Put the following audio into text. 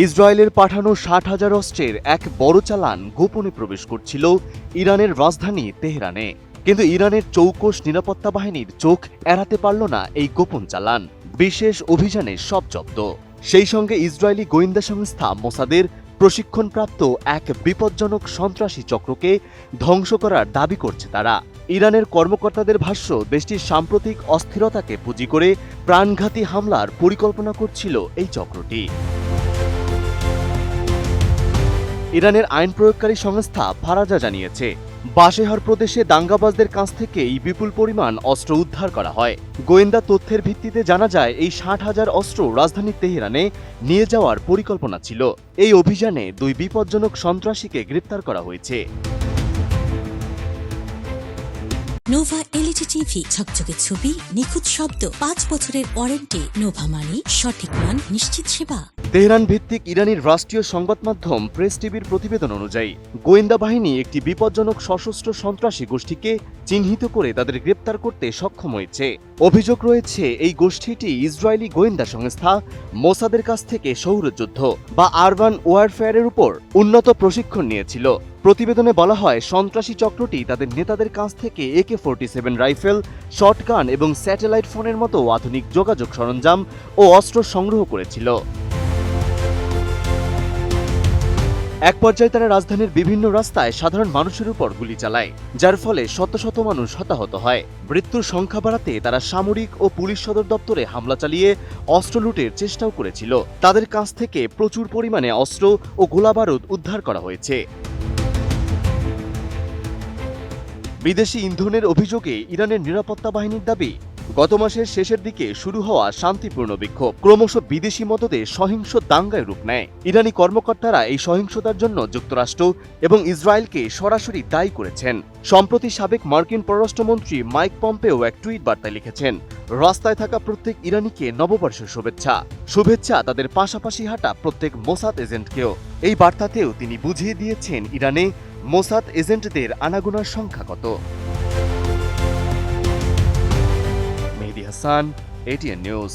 ইসরায়েলের পাঠানো ৬০,০০০ অস্ত্রের এক বড় চালান গোপনে প্রবেশ করছিল ইরানের রাজধানী তেহরানে। কিন্তু ইরানের চৌকস নিরাপত্তা বাহিনীর চোখ এড়াতে পারল না এই গোপন চালান। বিশেষ অভিযানে সব জব্দ। সেই সঙ্গে ইসরায়েলি গোয়েন্দা সংস্থা মোসাদের প্রশিক্ষণপ্রাপ্ত এক বিপজ্জনক সন্ত্রাসী চক্রকে ধ্বংস করার দাবি করছে তারা। ইরানের কর্মকর্তাদের ভাষ্য, দেশটির সাম্প্রতিক অস্থিরতাকে পুঁজি করে প্রাণঘাতী হামলার পরিকল্পনা করছিল এই চক্রটি। ইরানের আইন প্রয়োগকারী সংস্থা ফারাজা জানিয়েছে, বাশেহর প্রদেশে দাঙ্গাবাজদের কাছ থেকে এই বিপুল পরিমাণ অস্ত্র উদ্ধার করা হয়। গোয়েন্দা তথ্যের ভিত্তিতে জানা যায়, এই ৬০,০০০ অস্ত্র রাজধানী তেহরানে নিয়ে যাওয়ার পরিকল্পনা ছিল। এই অভিযানে ২ বিপজ্জনক সন্ত্রাসীকে গ্রেপ্তার করা হয়েছে। নোভা এলইডি টিভি, ঝকঝকে ছবি, নিখুঁত শব্দ, ৫ বছরের ওয়ারেন্টি। নোভা মানি সঠিক মান, নিশ্চিত সেবা। তেহরান ভিত্তিক ইরানের রাষ্ট্রীয় সংবাদ মাধ্যম প্রেস টিভির প্রতিবেদন অনুযায়ী, গোয়েন্দা বাহিনী একটি বিপজ্জনক সশস্ত্র সন্ত্রাসী গোষ্ঠীকে চিহ্নিত করে তাদের গ্রেপ্তার করতে সক্ষম হয়েছে। অভিযোগ রয়েছে, এই গোষ্ঠীটি ইসরায়েলি গোয়েন্দা সংস্থা মোসাদের কাছ থেকে সৌরযুদ্ধ বা আরবান ওয়ারফেয়ারের উপর উন্নত প্রশিক্ষণ নিয়েছিল। প্রতিবেদনে বলা হয়, সন্ত্রাসী চক্রটি তাদের নেতাদের কাছ থেকে AK-47 রাইফেল, শটগান এবং স্যাটেলাইট ফোনের মতো আধুনিক যোগাযোগ সরঞ্জাম ও অস্ত্র সংগ্রহ করেছিল। এক পর্যায়ে তারা রাজধানীর বিভিন্ন রাস্তায় সাধারণ মানুষের উপর গুলি চালায়, যার ফলে শত শত মানুষ হতাহত হয়। মৃত্যুর সংখ্যা বাড়াতে তারা সামরিক ও পুলিশ সদর দপ্তরে হামলা চালিয়ে অস্ত্র লুটের চেষ্টাও করেছিল। তাদের কাছ থেকে প্রচুর পরিমাণে অস্ত্র ও গোলাবারুদ উদ্ধার করা হয়েছে। বিদেশি ইন্ধনের অভিযোগে ইরানের নিরাপত্তা বাহিনীর দাবি, গত মাসের শেষের দিকে শুরু হওয়া শান্তিপূর্ণ বিক্ষোভ ক্রমশ বিদেশি মদদে সহিংস দাঙ্গায় রূপ নেয়। ইরানি কর্মকর্তারা এই সহিংসতার জন্য যুক্তরাষ্ট্র এবং ইসরায়েলকে সরাসরি দায়ী করেছেন। সম্প্রতি সাবেক মার্কিন পররাষ্ট্রমন্ত্রী মাইক পম্পেও এক টুইট বার্তায় লিখেছেন, রাস্তায় থাকা প্রত্যেক ইরানিকে নববর্ষের শুভেচ্ছা। শুভেচ্ছা তাদের পাশাপাশি হাঁটা প্রত্যেক মোসাদ এজেন্টকেও। এই বার্তাতেও তিনি বুঝিয়ে দিয়েছেন, ইরানে মোসাদ এজেন্টদের আনাগোনার সংখ্যা কত। মেহেদী হাসান, ATN নিউজ।